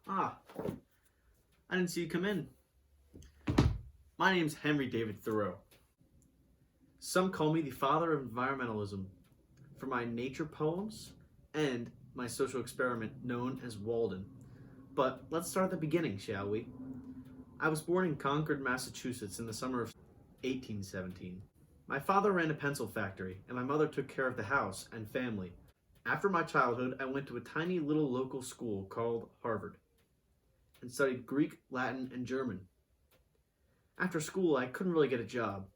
Ah, I didn't see you come in. My name's Henry David Thoreau. Some call me the father of environmentalism for my nature poems and my social experiment known as Walden. But let's start at the beginning, shall we? I was born in Concord, Massachusetts in the summer of 1817. My father ran a pencil factory, and my mother took care of the house and family. After my childhood, I went to a tiny little local school called Harvard and studied Greek, Latin, and German. After school, I couldn't really get a job,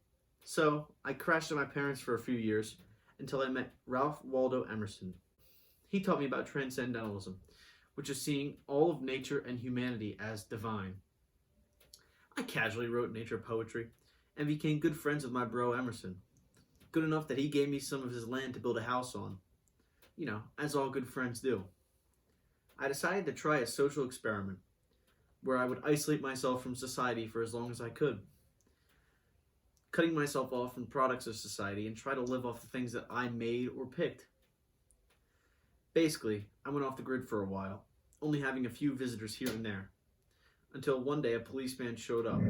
so I crashed at my parents for a few years until I met Ralph Waldo Emerson. He taught me about transcendentalism, which is seeing all of nature and humanity as divine. I casually wrote nature poetry and became good friends with my bro Emerson, good enough that he gave me some of his land to build a house on. You know, as all good friends do. I decided to try a social experiment where I would isolate myself from society for as long as I could, cutting myself off from products of society and try to live off the things that I made or picked. Basically, I went off the grid for a while, only having a few visitors here and there, until one day a policeman showed up.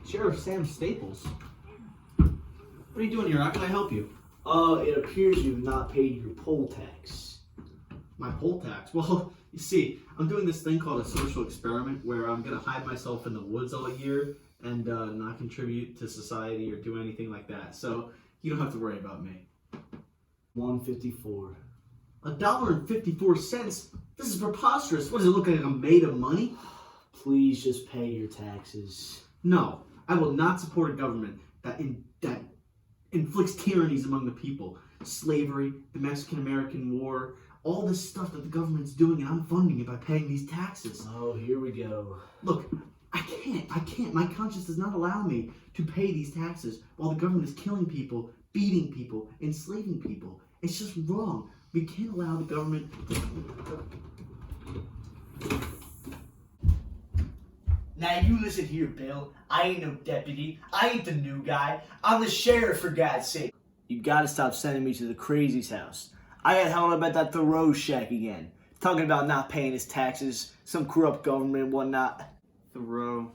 Sheriff Sam Staples. What are you doing here? How can I help you? It appears you've not paid your poll tax. My poll tax? Well, you see, I'm doing this thing called a social experiment where I'm going to hide myself in the woods all year and not contribute to society or do anything like that. So you don't have to worry about me. $1.54. $1.54? This is preposterous. What does it look like I'm made of money? Please just pay your taxes. No, I will not support a government that inflicts tyrannies among the people. Slavery, the Mexican-American War, all this stuff that the government's doing, and I'm funding it by paying these taxes. Oh, here we go. Look, I can't. My conscience does not allow me to pay these taxes while the government is killing people, beating people, enslaving people. It's just wrong. We can't allow the government Now you listen here, Bill. I ain't no deputy. I ain't the new guy. I'm the sheriff, for God's sake. You gotta stop sending me to the crazy's house. I got held up at that Thoreau shack again. Talking about not paying his taxes, some corrupt government and whatnot. Thoreau.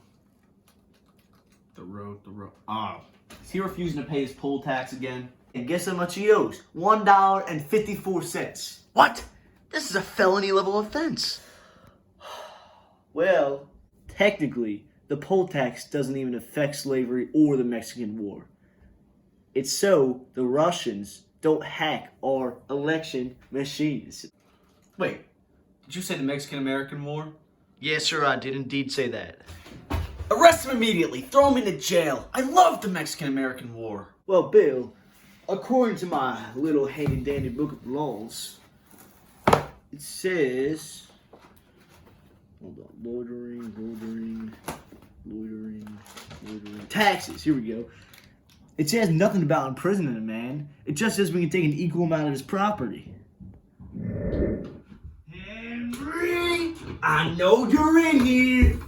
Oh. Is he refusing to pay his poll tax again? And guess how much he owes? $1.54. What? This is a felony level offense. Well, technically, the poll tax doesn't even affect slavery or the Mexican War. It's so the Russians don't hack our election machines. Wait, did you say the Mexican-American War? Yes, sir, I did indeed say that. Arrest him immediately. Throw him into jail. I love the Mexican-American War. Well, Bill, according to my little handy-dandy book of laws, it says... Hold on. Loitering. Taxes. Here we go. It says nothing about imprisoning a man. It just says we can take an equal amount of his property. Henry! I know you're in here!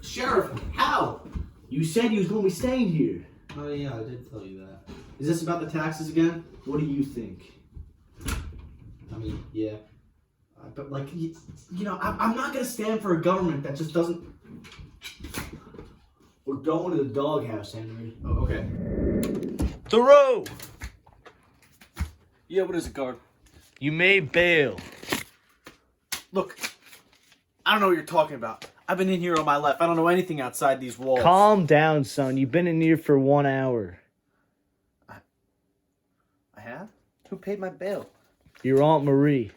Sheriff, how? You said you was going to be staying here. Oh yeah, I did tell you that. Is this about the taxes again? What do you think? I mean, yeah. But like, you know, I'm not going to stand for a government that just doesn't... We're going to the doghouse, Henry. Oh, okay. Thoreau! Yeah, what is it, guard? You made bail. Look, I don't know what you're talking about. I've been in here all my life. I don't know anything outside these walls. Calm down, son. You've been in here for 1 hour. I have? Who paid my bail? Your Aunt Marie.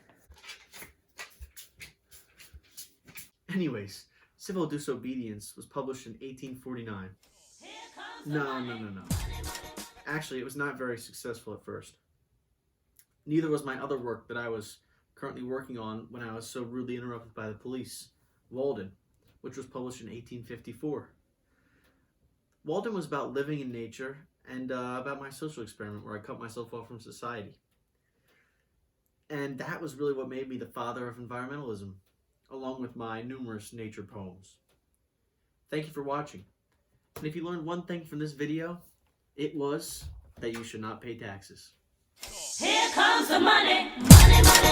Anyways, Civil Disobedience was published in 1849. No. Actually, it was not very successful at first. Neither was my other work that I was currently working on when I was so rudely interrupted by the police, Walden, which was published in 1854. Walden was about living in nature and about my social experiment where I cut myself off from society. And that was really what made me the father of environmentalism, along with my numerous nature poems. Thank you for watching. And if you learned one thing from this video, it was that you should not pay taxes. Here comes the money, money, money.